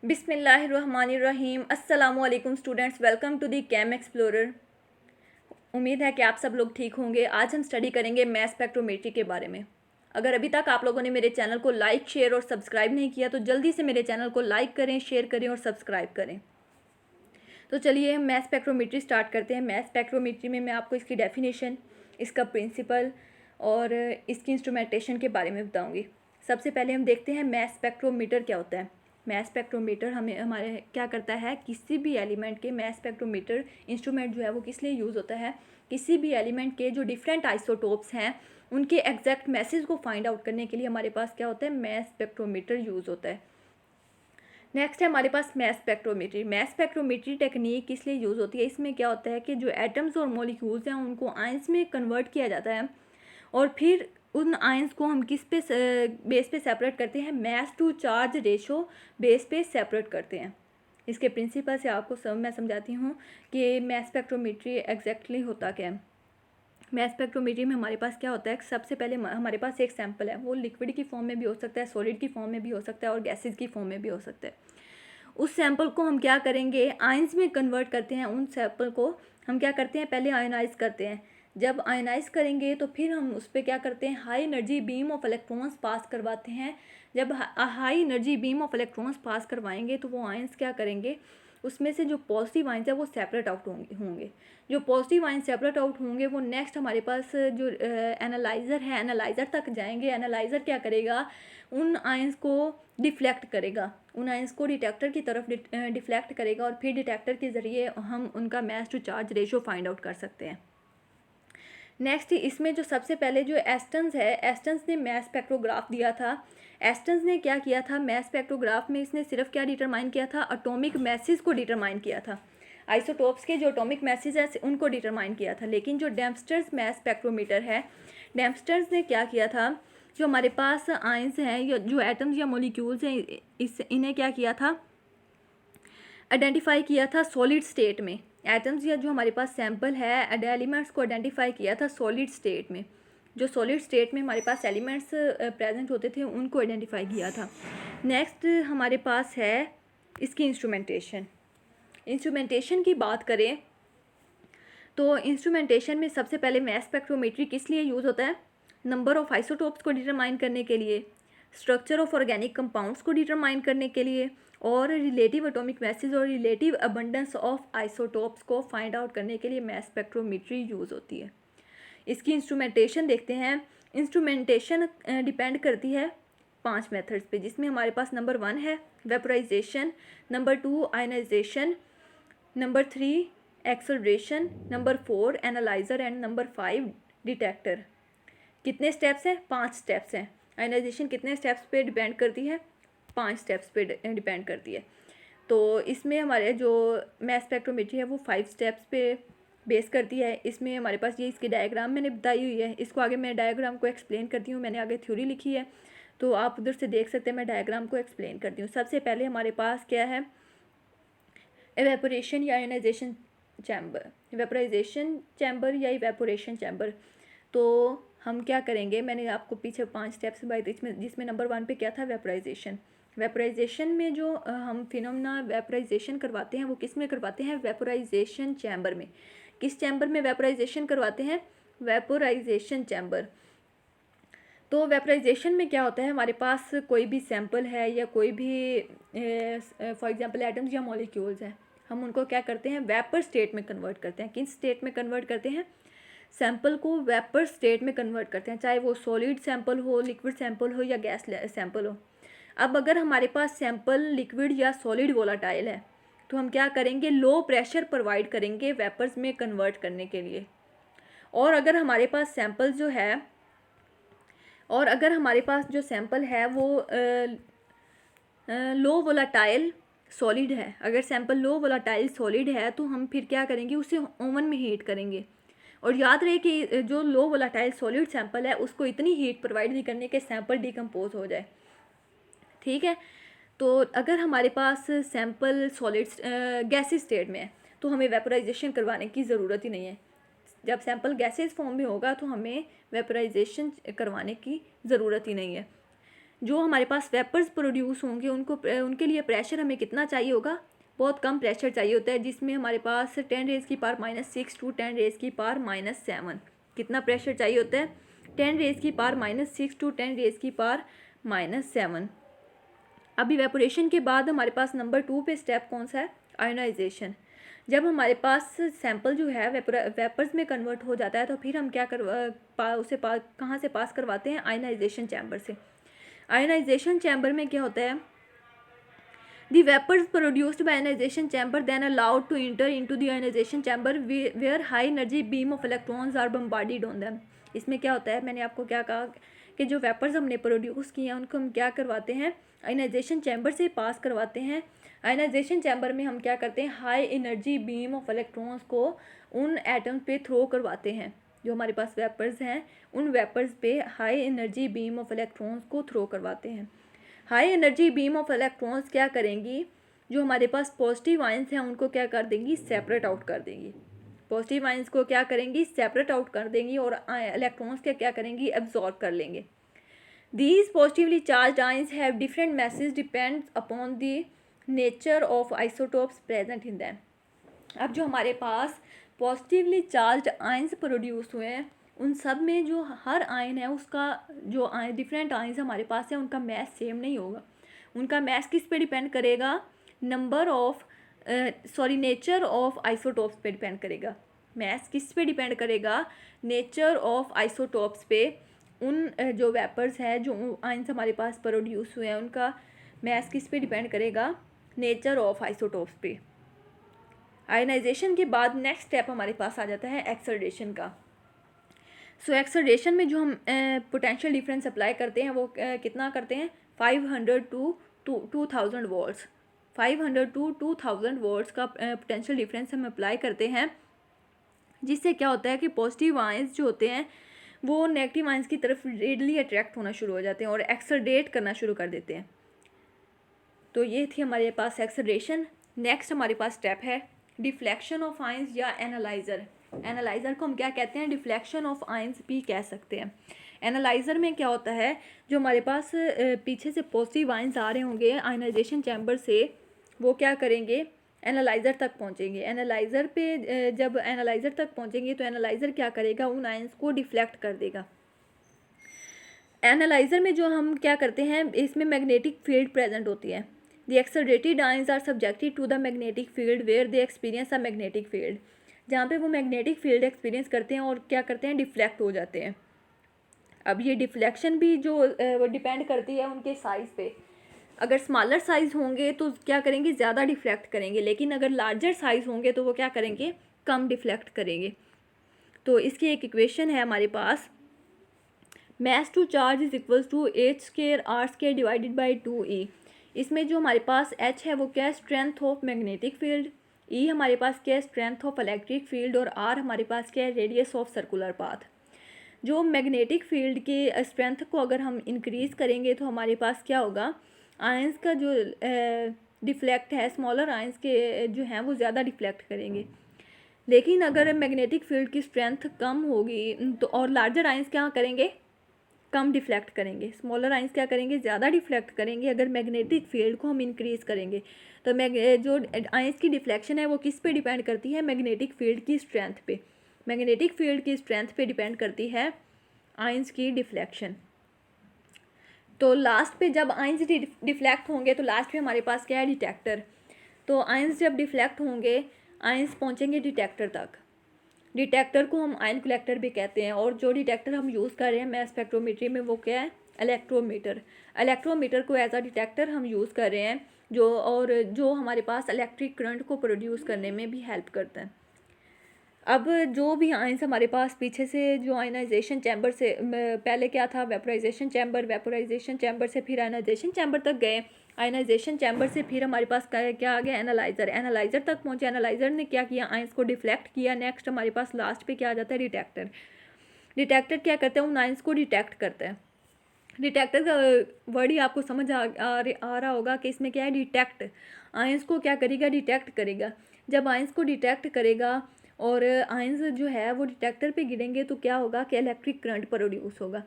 बिस्मिल्लाहिर्रहमानिर्रहीम। अस्सलामुअलैकुम students, welcome to the Chem Explorer. उम्मीद है कि आप सब लोग ठीक होंगे। आज हम स्टडी करेंगे मैथ स्पेक्ट्रोमेट्री के बारे में। अगर अभी तक आप लोगों ने मेरे चैनल को लाइक, शेयर और सब्सक्राइब नहीं किया तो जल्दी से मेरे चैनल को लाइक करें, शेयर करें और सब्सक्राइब करें। तो चलिए हम मैथ स्पेक्ट्रोमेट्री स्टार्ट करते हैं। मैथ स्पेक्ट्रोमेट्री में मैं आपको इसकी डेफिनेशन, इसका प्रिंसिपल और इसकी इंस्ट्रूमेंटेशन के बारे में बताऊँगी। सबसे पहले हम देखते हैं मैथ स्पेक्ट्रोमीटर क्या होता है। मैथ स्पेक्ट्रोमीटर हमें हमारे क्या करता है, किसी भी एलिमेंट के मैथ स्पेक्ट्रोमीटर इंस्ट्रूमेंट जो है वो किस लिए यूज़ होता है, किसी भी एलिमेंट के जो डिफरेंट आइसोटोप्स हैं उनके एग्जैक्ट मैसेज को फाइंड आउट करने के लिए हमारे पास क्या होता है, मैथ स्पेक्ट्रोमीटर यूज़ होता है। नेक्स्ट है हमारे पास mass spectrometry. Mass spectrometry technique किस लिए यूज़ होती है, इसमें क्या होता है कि जो एटम्स और मॉलिक्यूल्स हैं उनको आयंस में कन्वर्ट किया जाता है और फिर उन आयंस को हम किस पे बेस पे सेपरेट करते हैं, मास टू चार्ज रेशो बेस पे सेपरेट करते हैं। इसके प्रिंसिपल से आपको मैं समझाती हूँ कि मैथ स्पेक्ट्रोमेट्री एग्जैक्टली होता क्या है। मैथ स्पेक्ट्रोमेट्री में हमारे पास क्या होता है, सबसे पहले हमारे पास एक सैंपल है, वो लिक्विड की फॉर्म में भी हो सकता है, सॉलिड की फॉर्म में भी हो सकता है और गैसेज की फॉर्म में भी हो सकता है। उस सैंपल को हम क्या करेंगे, आयंस में कन्वर्ट करते हैं। उन सैंपल को हम क्या करते हैं, पहले आयनाइज करते हैं। जब आयनाइज करेंगे तो फिर हम उस पर क्या करते हैं, high energy beam of electrons pass करवाते हैं। जब high energy beam of electrons pass करवाएंगे तो वो आयंस क्या करेंगे, उसमें से जो पॉजिटिव आयंस है वो सेपरेट आउट होंगे। जो पॉजिटिव आयंस सेपरेट आउट होंगे वो नेक्स्ट हमारे पास जो एनालाइज़र है, एनालाइज़र तक जाएंगे। एनालाइज़र क्या करेगा, उन आयंस को डिफ्लेक्ट करेगा, उन आयंस को डिटेक्टर की तरफ डिफ्लेक्ट करेगा और फिर डिटेक्टर के ज़रिए हम उनका mass to charge ratio find out कर सकते हैं। नेक्स्ट इसमें जो सबसे पहले जो एस्टन्स है, एस्टन्स ने मैथ स्पेक्ट्रोग्राफ दिया था। एस्टन्स ने क्या किया था, मैथ स्पेक्ट्रोग्राफ में इसने सिर्फ क्या डिटरमाइन किया था, एटॉमिक मैसेज को डिटरमाइन किया था। आइसोटोप्स के जो एटॉमिक मैसेज है उनको डिटरमाइन किया था। लेकिन जो डेम्पस्टर्स मैथ स्पेक्ट्रोमीटर है, डेम्पस्टर्स ने क्या किया था, जो हमारे पास आयंस हैं या जो एटम्स या मॉलिक्यूल्स हैं इन्हें क्या किया था, आइडेंटिफाई किया था सॉलिड स्टेट में। एटम्स या जो हमारे पास सैंपल है एलिमेंट्स को आइडेंटिफाई किया था सॉलिड स्टेट में। जो सॉलिड स्टेट में हमारे पास एलिमेंट्स प्रेजेंट होते थे उनको आइडेंटिफाई किया था। नेक्स्ट हमारे पास है इसकी इंस्ट्रूमेंटेशन। इंस्ट्रूमेंटेशन की बात करें तो इंस्ट्रूमेंटेशन में सबसे पहले मैथ स्पेक्ट्रोमेट्री किस लिए यूज़ होता है, नंबर ऑफ आइसोटोप्स को डिटरमाइन करने के लिए, स्ट्रक्चर ऑफ ऑर्गेनिक कंपाउंड्स को डिटरमाइन करने के लिए और रिलेटिव एटॉमिक मैसेज और रिलेटिव अबंडेंस ऑफ आइसोटोप्स को फाइंड आउट करने के लिए मैथ स्पेक्ट्रोमेट्री यूज़ होती है। इसकी इंस्ट्रूमेंटेशन देखते हैं। इंस्ट्रूमेंटेशन डिपेंड करती है 5 मेथड्स पे, जिसमें हमारे पास नंबर 1 है vaporisation, number 2 ionisation, number 3 acceleration, number 4 analyser and number 5 detector. कितने स्टेप्स हैं, 5 स्टेप्स हैं। आयनाइजेशन कितने स्टेप्स पे डिपेंड करती है, 5 स्टेप्स पे डिपेंड करती है। तो इसमें हमारे जो मैथ स्पेक्ट्रोमेट्री है वो 5 स्टेप्स पे बेस करती है। इसमें हमारे पास ये इसकी डायग्राम मैंने बताई हुई है। इसको आगे मैं डायग्राम को एक्सप्लेन करती हूँ, मैंने आगे थ्योरी लिखी है तो आप उधर से देख सकते हैं। मैं डायग्राम को एक्सप्लेन करती हूँ। सबसे पहले हमारे पास क्या है, एवेपोरेशन या आयनाइजेशन चैम्बर, वेपोराइजेशन चैम्बर या इवेपोरेशन चैम्बर। तो हम क्या करेंगे, मैंने आपको पीछे 5 स्टेप्स बताई थी जिसमें नंबर 1 पे क्या था, वेपोराइजेशन। वेपोराइजेशन में जो हम फिनोमेना वेपोराइजेशन करवाते हैं वो किस में करवाते हैं, वेपोराइजेशन चैम्बर में। किस चैम्बर में वेपोराइजेशन करवाते हैं, वेपोराइजेशन चैम्बर। तो वेपोराइजेशन में क्या होता है, हमारे पास कोई भी सैंपल है या कोई भी फॉर एग्जांपल एटम्स या मॉलिक्यूल्स हैं, हम उनको क्या करते हैं, वेपर स्टेट में कन्वर्ट करते हैं। किस स्टेट में कन्वर्ट करते हैं, सैंपल को वेपर स्टेट में कन्वर्ट करते हैं, चाहे वो सॉलिड सैंपल हो, लिक्विड सैंपल हो या गैस सैंपल हो। अब अगर हमारे पास सैंपल लिक्विड या सॉलिड वोलाटाइल है तो हम क्या करेंगे, लो प्रेशर प्रोवाइड करेंगे वेपर्स में कन्वर्ट करने के लिए। और अगर हमारे पास सैंपल जो है जो सैंपल है वो लो वोलाटाइल सॉलिड है, अगर सैंपल लो वोलाटाइल सॉलिड है तो हम फिर क्या करेंगे, उसे ओवन में हीट करेंगे। और याद रहे कि जो लो वोलाटाइल सॉलिड सैंपल है उसको इतनी हीट प्रोवाइड नहीं करने के सैंपल डिकम्पोज हो जाए, ठीक है। तो अगर हमारे पास सैंपल सॉलिड गैसेज स्टेट में है तो हमें वेपोराइजेशन करवाने की ज़रूरत ही नहीं है। जब सैंपल गैसेज फॉर्म में होगा तो हमें वेपोराइजेशन करवाने की ज़रूरत ही नहीं है। जो हमारे पास वेपर्स प्रोड्यूस होंगे उनके लिए प्रेशर हमें कितना चाहिए होगा, बहुत कम प्रेशर चाहिए होता है, जिसमें हमारे पास 10⁻⁻⁶ टू 10⁻⁻⁷ कितना प्रेशर चाहिए होता है, 10⁻⁻⁶ टू 10⁻⁻⁷। अब इवेपोरेशन के बाद हमारे पास नंबर 2 पे स्टेप कौन सा है, आयोनाइजेशन। जब हमारे पास सैंपल जो है वेपर्स में कन्वर्ट हो जाता है तो फिर हम क्या कहाँ से पास करवाते हैं, आयोनाइजेशन चैम्बर से। आयोनाइजेशन चैम्बर में क्या होता है, the vapours produced by ionisation chamber then allowed to enter into the ionisation chamber where high energy beam of electrons are bombarded on them. इसमें क्या होता है, मैंने आपको क्या कहा कि जो वेपर्स हमने प्रोड्यूस किए हैं उनको हम क्या करवाते हैं, आयोनाइजेशन चैम्बर से पास करवाते हैं। आयोनाइजेशन चैम्बर में हम क्या करते हैं, high energy beam of electrons को उन एटम्स पे थ्रो करवाते हैं। जो हमारे पास वेपर्स हैं उन वेपर्स पे high energy beam of electrons को थ्रो करवाते हैं। High energy beam of electrons क्या करेंगी, जो हमारे पास पॉजिटिव आयंस हैं उनको क्या कर देंगी, सेपरेट आउट कर देंगी। पॉजिटिव आयंस को क्या करेंगी, सेपरेट आउट कर देंगी और इलेक्ट्रॉन्स क्या करेंगी, एब्जॉर्ब कर लेंगे। These positively charged ions have different masses depends upon the nature of isotopes present in them। अब जो हमारे पास पॉजिटिवली चार्ज्ड आयंस प्रोड्यूस हुए हैं उन सब में जो हर आयन है उसका जो डिफरेंट आयंस हमारे पास है उनका मैस सेम नहीं होगा। उनका मैस किस पे डिपेंड करेगा, नेचर ऑफ आइसोटोप्स पे डिपेंड करेगा। मैस किस पे डिपेंड करेगा, नेचर ऑफ आइसोटोप्स पे। उन जो वेपर्स है जो आयंस हमारे पास प्रोड्यूस हुए हैं उनका मैस किस पे डिपेंड करेगा, नेचर ऑफ आइसोटोप्स पे। आयनाइजेशन के बाद नेक्स्ट स्टेप हमारे पास आ जाता है एक्सेलरेशन का। सो एक्सेलरेशन में जो हम पोटेंशियल डिफरेंस अप्लाई करते हैं वो कितना करते हैं, 500 टू 2000 वोल्ट्स। 500 टू 2000 वोल्ट्स का पोटेंशियल डिफरेंस हम अप्लाई करते हैं, जिससे क्या होता है कि पॉजिटिव आयंस जो होते हैं वो नेगेटिव आयंस की तरफ रेडली अट्रैक्ट होना शुरू हो जाते हैं और एक्सेलरेट करना शुरू कर देते हैं। तो ये थी हमारे पास एक्सेलरेशन। नेक्स्ट हमारे पास स्टेप है डिफ्लेक्शन ऑफ आयंस या एनालाइज़र। एनालाइज़र को हम क्या कहते हैं, डिफ्लेक्शन ऑफ आयंस भी कह सकते हैं। एनालाइज़र में क्या होता है, जो हमारे पास पीछे से पॉजिटिव आयंस आ रहे होंगे आयनाइजेशन चैम्बर से, वो क्या करेंगे, एनालाइज़र तक पहुंचेंगे। एनालाइज़र पे जब एनालाइज़र तक पहुंचेंगे तो एनालाइज़र क्या करेगा, उन आयंस को डिफ्लेक्ट कर देगा। एनालाइज़र में जो हम क्या करते हैं, इसमें मैग्नेटिक फील्ड प्रेजेंट होती है। The accelerated ions are subjected to the magnetic field where they experience a magnetic field. जहाँ पे वो मैग्नेटिक फील्ड एक्सपीरियंस करते हैं और क्या करते हैं, डिफ्लेक्ट हो जाते हैं। अब ये डिफ्लेक्शन भी जो वो डिपेंड करती है उनके साइज़ पे। अगर स्मॉलर साइज़ होंगे तो क्या करेंगे, ज़्यादा डिफ्लेक्ट करेंगे, लेकिन अगर लार्जर साइज़ होंगे तो वो क्या करेंगे, कम डिफ्लेक्ट करेंगे। तो इसकी एक इक्वेशन है हमारे पास, mass to charge is equals to h²r² divided by 2e। इसमें जो हमारे पास h है वो क्या है, strength of magnetic field, e हमारे पास क्या है, स्ट्रेंथ ऑफ इलेक्ट्रिक फील्ड, और r हमारे पास क्या है, रेडियस ऑफ सर्कुलर पाथ। जो मैग्नेटिक फील्ड की स्ट्रेंथ को अगर हम इंक्रीज़ करेंगे तो हमारे पास क्या होगा, आयंस का जो डिफ्लेक्ट है, स्मॉलर आयंस के जो हैं वो ज़्यादा डिफ्लेक्ट करेंगे। लेकिन अगर मैग्नेटिक फील्ड की स्ट्रेंथ कम होगी तो और लार्जर आयंस क्या करेंगे, कम डिफ्लेक्ट करेंगे। स्मॉलर आयंस क्या करेंगे, ज़्यादा डिफ्लेक्ट करेंगे। अगर मैग्नेटिक फील्ड को हम इंक्रीज़ करेंगे तो जो आयंस की डिफ्लेक्शन है वो किस पे डिपेंड करती है, मैग्नेटिक फील्ड की स्ट्रेंथ पे। मैग्नेटिक फील्ड की स्ट्रेंथ पे डिपेंड करती है आयंस की डिफ्लेक्शन। तो लास्ट पे जब आयंस डिफ्लेक्ट होंगे तो लास्ट पे हमारे पास क्या है, डिटेक्टर। तो आयंस जब डिफ्लेक्ट होंगे, आयंस पहुंचेंगे डिटेक्टर तक। डिटेक्टर को हम आयन कलेक्टर भी कहते हैं, और जो डिटेक्टर हम यूज़ कर रहे हैं मैस स्पेक्ट्रोमेट्री में वो क्या है, इलेक्ट्रोमीटर। इलेक्ट्रोमीटर को एज अ डिटेक्टर हम यूज़ कर रहे हैं, जो हमारे पास इलेक्ट्रिक करंट को प्रोड्यूस करने में भी हेल्प करता है। अब जो भी आयंस हमारे पास पीछे से जो आयनाइजेशन चैम्बर से पहले क्या था, वेपोराइजेशन चैम्बर से फिर आयनाइजेशन चैम्बर तक गए। आयनाइजेशन चैम्बर से फिर हमारे पास क्या आ गया, एनालाइज़र तक पहुंचे। एनालाइज़र ने क्या किया, आयंस को डिफ्लेक्ट किया। नेक्स्ट हमारे पास लास्ट पे क्या आ जाता है, डिटेक्टर। डिटेक्टर क्या करता है, उन आयंस को डिटेक्ट करता है। डिटेक्टर का वर्ड ही आपको समझ आ रहा होगा कि इसमें क्या है, डिटेक्ट। आयंस को क्या करेगा, डिटेक्ट करेगा। जब आयंस को डिटेक्ट करेगा और आयंस जो है वो डिटेक्टर पे गिरेंगे तो क्या होगा कि इलेक्ट्रिक करंट प्रोड्यूस होगा।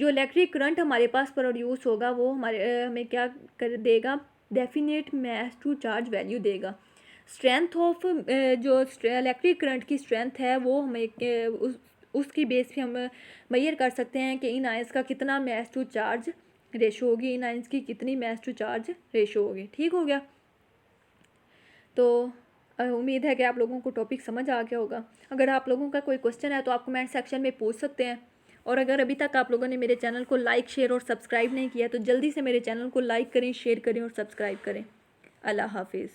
जो इलेक्ट्रिक करंट हमारे पास प्रोड्यूस होगा वो हमें क्या कर देगा, definite mass to charge value देगा। स्ट्रेंथ ऑफ जो इलेक्ट्रिक करंट की स्ट्रेंथ है वो हमें उसकी बेस पे हम मेजर कर सकते हैं कि इन आयंस का कितना मास टू चार्ज रेशो होगी, इन आयंस की कितनी मास टू चार्ज रेशो होगी। ठीक हो गया। तो उम्मीद है कि आप लोगों को टॉपिक समझ आ गया होगा। अगर आप लोगों का कोई क्वेश्चन है तो आप कमेंट सेक्शन में पूछ सकते हैं। और अगर अभी तक आप लोगों ने मेरे चैनल को लाइक, शेयर और सब्सक्राइब नहीं किया तो जल्दी से मेरे चैनल को लाइक करें, शेयर करें और सब्सक्राइब करें। अल्लाह हाफिज़।